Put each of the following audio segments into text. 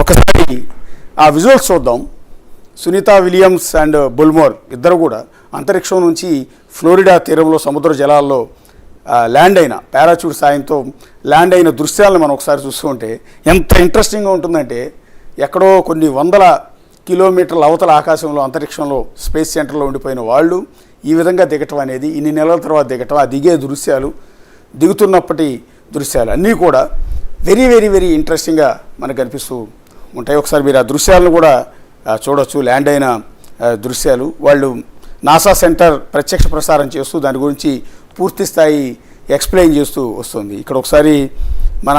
ఒకసారి ఆ విజువల్స్ చూద్దాం. సునీత విలియమ్స్ అండ్ బుల్మోర్ ఇద్దరు కూడా అంతరిక్షం నుంచి ఫ్లోరిడా తీరంలో సముద్ర జలాల్లో ల్యాండ్ అయిన పారాచూట్ సాయంతో ల్యాండ్ అయిన దృశ్యాలను మనం ఒకసారి చూస్తుంటే ఎంత ఇంట్రెస్టింగ్గా ఉంటుందంటే, ఎక్కడో కొన్ని వందల కిలోమీటర్ల అవతల ఆకాశంలో అంతరిక్షంలో స్పేస్ సెంటర్లో ఉండిపోయిన వాళ్ళు ఈ విధంగా దిగటం అనేది, ఇన్ని నెలల తర్వాత దిగటం, ఆ దిగే దృశ్యాలు, దిగుతున్నప్పటి దృశ్యాలు అన్నీ కూడా వెరీ వెరీ వెరీ ఇంట్రెస్టింగ్గా మనకు కనిపిస్తూ ఉంటాయి. ఒకసారి మీరు ఆ దృశ్యాలను కూడా చూడవచ్చు. ల్యాండ్ అయిన దృశ్యాలు వాళ్ళు నాసా సెంటర్ ప్రత్యక్ష ప్రసారం చేస్తూ దాని గురించి పూర్తి స్థాయి ఎక్స్ప్లెయిన్ చేస్తూ వస్తుంది. ఇక్కడ ఒకసారి మన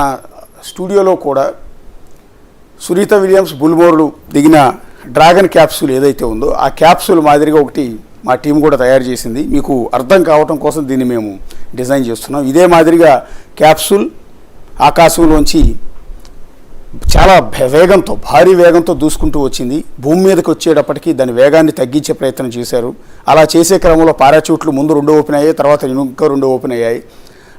స్టూడియోలో కూడా సునీత విలియమ్స్ బుల్మోర్లు దిగిన డ్రాగన్ క్యాప్సూల్ ఏదైతే ఉందో ఆ క్యాప్సూల్ మాదిరిగా ఒకటి మా టీం కూడా తయారు చేసింది. మీకు అర్థం కావటం కోసం దీన్ని మేము డిజైన్ చేస్తున్నాం. ఇదే మాదిరిగా క్యాప్సూల్ ఆకాశంలోంచి చాలా వేగంతో, భారీ వేగంతో దూసుకుంటూ వచ్చింది. భూమి మీదకి వచ్చేటప్పటికి దాని వేగాన్ని తగ్గించే ప్రయత్నం చేశారు. అలా చేసే క్రమంలో పారాచూట్లు ముందు 2 ఓపెన్ అయ్యాయి, తర్వాత ఇంకా 2 ఓపెన్ అయ్యాయి.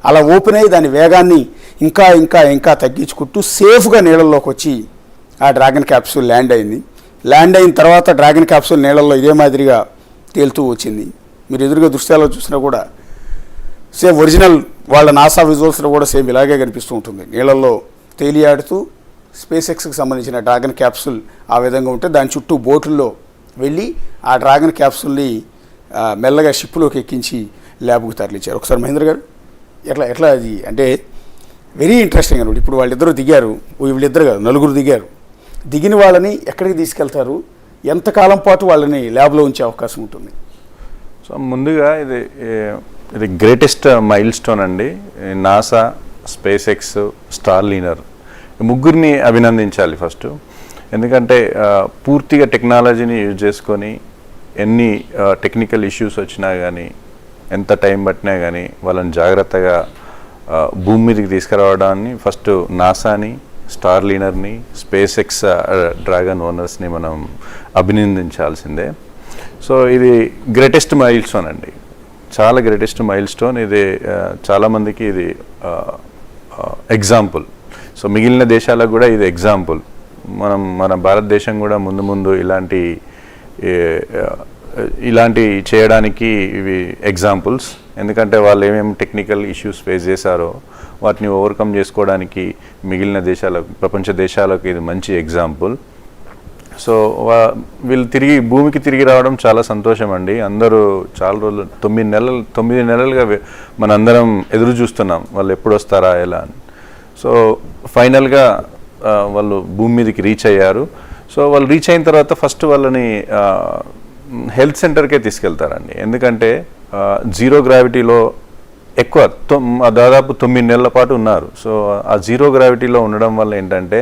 అలా ఓపెన్ అయ్యి దాని వేగాన్ని ఇంకా ఇంకా ఇంకా తగ్గించుకుంటూ సేఫ్గా నీళ్ళల్లోకి వచ్చి ఆ డ్రాగన్ క్యాప్సూల్ ల్యాండ్ అయింది. ల్యాండ్ అయిన తర్వాత డ్రాగన్ క్యాప్సూల్ నీళ్ళల్లో ఇదే మాదిరిగా తేలుతూ వచ్చింది. మీరు ఎదురుగా దృశ్యాల్లో చూసినా కూడా సేమ్ ఒరిజినల్ వాళ్ళ నాసా విజువల్స్లో కూడా సేమ్ ఇలాగే కనిపిస్తూ ఉంటుంది. నీళ్ళల్లో తేలియాడుతూ స్పేస్ ఎక్స్కి సంబంధించిన డ్రాగన్ క్యాప్సూల్ ఆ విధంగా ఉంటే దాని చుట్టూ బోటుల్లో వెళ్ళి ఆ డ్రాగన్ క్యాప్సూల్ని మెల్లగా షిప్లోకి ఎక్కించి ల్యాబ్కు తరలించారు. ఒకసారి మహేంద్ర గారు ఎట్లా అది అంటే వెరీ ఇంట్రెస్టింగ్ అనమాట. ఇప్పుడు వాళ్ళిద్దరూ దిగారు, వీళ్ళిద్దరు కాదు, 9 దిగారు. దిగిన వాళ్ళని ఎక్కడికి తీసుకెళ్తారు, ఎంతకాలం పాటు వాళ్ళని ల్యాబ్లో ఉంచే అవకాశం ఉంటుంది? సో ముందుగా ఇది గ్రేటెస్ట్ మైల్ స్టోన్ అండి. నాసా, స్పేస్ ఎక్స్, స్టార్లీనర్ ముగ్గురిని అభినందించాలి ఫస్ట్. ఎందుకంటే పూర్తిగా టెక్నాలజీని యూజ్ చేసుకొని ఎన్ని టెక్నికల్ ఇష్యూస్ వచ్చినా కానీ, ఎంత టైం పట్టినా కానీ వాళ్ళని జాగ్రత్తగా భూమి మీదకి తీసుకురావడాన్ని ఫస్ట్ నాసాని, స్టార్లీనర్ని, స్పేస్ ఎక్స్ డ్రాగన్ ఓనర్స్ని మనం అభినందించాల్సిందే. సో ఇది గ్రేటెస్ట్ మైల్ స్టోన్ అండి, చాలా గ్రేటెస్ట్ మైల్ స్టోన్. ఇది చాలామందికి ఇది ఎగ్జాంపుల్. సో మిగిలిన దేశాలకు కూడా ఇది ఎగ్జాంపుల్. మన భారతదేశం కూడా ముందు ఇలాంటి చేయడానికి ఇవి ఎగ్జాంపుల్స్. ఎందుకంటే వాళ్ళు ఏమేమి టెక్నికల్ ఇష్యూస్ ఫేస్ చేశారో వాటిని ఓవర్కమ్ చేసుకోవడానికి మిగిలిన దేశాలకు, ప్రపంచ దేశాలకు ఇది మంచి ఎగ్జాంపుల్. సో వీళ్ళు భూమికి తిరిగి రావడం చాలా సంతోషం అండి. అందరూ చాలా రోజులు 9 నెలలుగా మనందరం ఎదురు చూస్తున్నాం వాళ్ళు ఎప్పుడు వస్తారా ఎలా అని. సో ఫైనల్గా వాళ్ళు భూమి మీదకి రీచ్ అయ్యారు. సో వాళ్ళు రీచ్ అయిన తర్వాత ఫస్ట్ వాళ్ళని హెల్త్ సెంటర్కే తీసుకెళ్తారండి. ఎందుకంటే జీరో గ్రావిటీలో ఎక్కువ దాదాపు 9 నెలల పాటు ఉన్నారు. సో ఆ జీరో గ్రావిటీలో ఉండడం వల్ల ఏంటంటే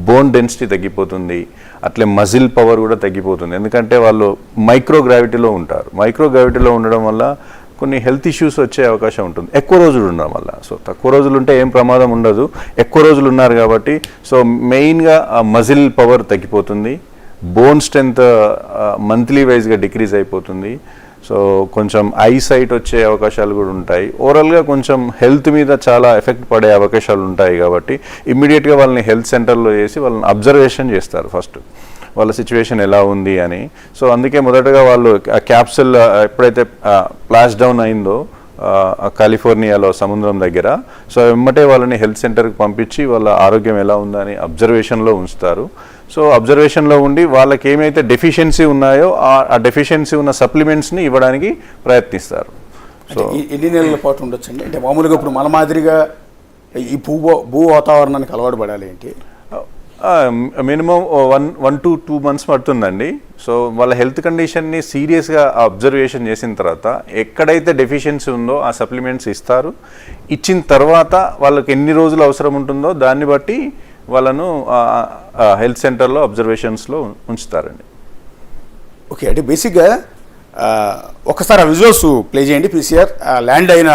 బోన్ డెన్సిటీ తగ్గిపోతుంది, అట్లే మజిల్ పవర్ కూడా తగ్గిపోతుంది. ఎందుకంటే వాళ్ళు మైక్రో గ్రావిటీలో ఉంటారు. మైక్రో గ్రావిటీలో ఉండడం వల్ల కొన్ని హెల్త్ ఇష్యూస్ వచ్చే అవకాశం ఉంటుంది ఎక్కువ రోజులు ఉండడం వల్ల. సో తక్కువ రోజులు ఉంటే ఏం ప్రమాదం ఉండదు, ఎక్కువ రోజులు ఉన్నారు కాబట్టి. సో మెయిన్గా ఆ మజిల్ పవర్ తగ్గిపోతుంది, బోన్ స్ట్రెంత్ మంత్లీ వైజ్గా డిక్రీజ్ అయిపోతుంది. సో కొంచెం ఐ సైట్ వచ్చే అవకాశాలు కూడా ఉంటాయి. ఓవరాల్గా కొంచెం హెల్త్ మీద చాలా ఎఫెక్ట్ పడే అవకాశాలు ఉంటాయి. కాబట్టి ఇమ్మీడియట్గా వాళ్ళని హెల్త్ సెంటర్లో చేసి వాళ్ళని అబ్జర్వేషన్ చేస్తారు ఫస్ట్, వాళ్ళ సిచ్యువేషన్ ఎలా ఉంది అని. సో అందుకే మొదటగా వాళ్ళు ఆ క్యాప్సూల్ ఎప్పుడైతే ప్లాష్ డౌన్ అయిందో కాలిఫోర్నియాలో సముద్రం దగ్గర, సో వెంబటే వాళ్ళని హెల్త్ సెంటర్కి పంపించి వాళ్ళ ఆరోగ్యం ఎలా ఉందని అబ్జర్వేషన్లో ఉంచుతారు. సో అబ్జర్వేషన్లో ఉండి వాళ్ళకి ఏమైతే డెఫిషియన్సీ ఉన్నాయో ఆ డెఫిషియన్సీ ఉన్న సప్లిమెంట్స్ని ఇవ్వడానికి ప్రయత్నిస్తారు. సో ఎన్ని నెలల పాటు ఉండొచ్చండి? అంటే మామూలుగా ఇప్పుడు మన మాదిరిగా ఈ భూ వాతావరణానికి అలవాటు పడాలి ఏంటి? మినిమం 1 to 2 months పడుతుందండి. సో వాళ్ళ హెల్త్ కండిషన్ని సీరియస్గా అబ్జర్వేషన్ చేసిన తర్వాత ఎక్కడైతే డెఫిషియన్సీ ఉందో ఆ సప్లిమెంట్స్ ఇస్తారు. ఇచ్చిన తర్వాత వాళ్ళకి ఎన్ని రోజులు అవసరం ఉంటుందో దాన్ని బట్టి వాళ్ళను హెల్త్ సెంటర్లో అబ్జర్వేషన్స్లో ఉంచుతారండి. ఓకే, అంటే బేసిక్గా ఒకసారి ఆ విజువల్స్ ప్లే చేయండి పీసీఆర్, ల్యాండ్ అయిన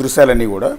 దృశ్యాలన్నీ కూడా.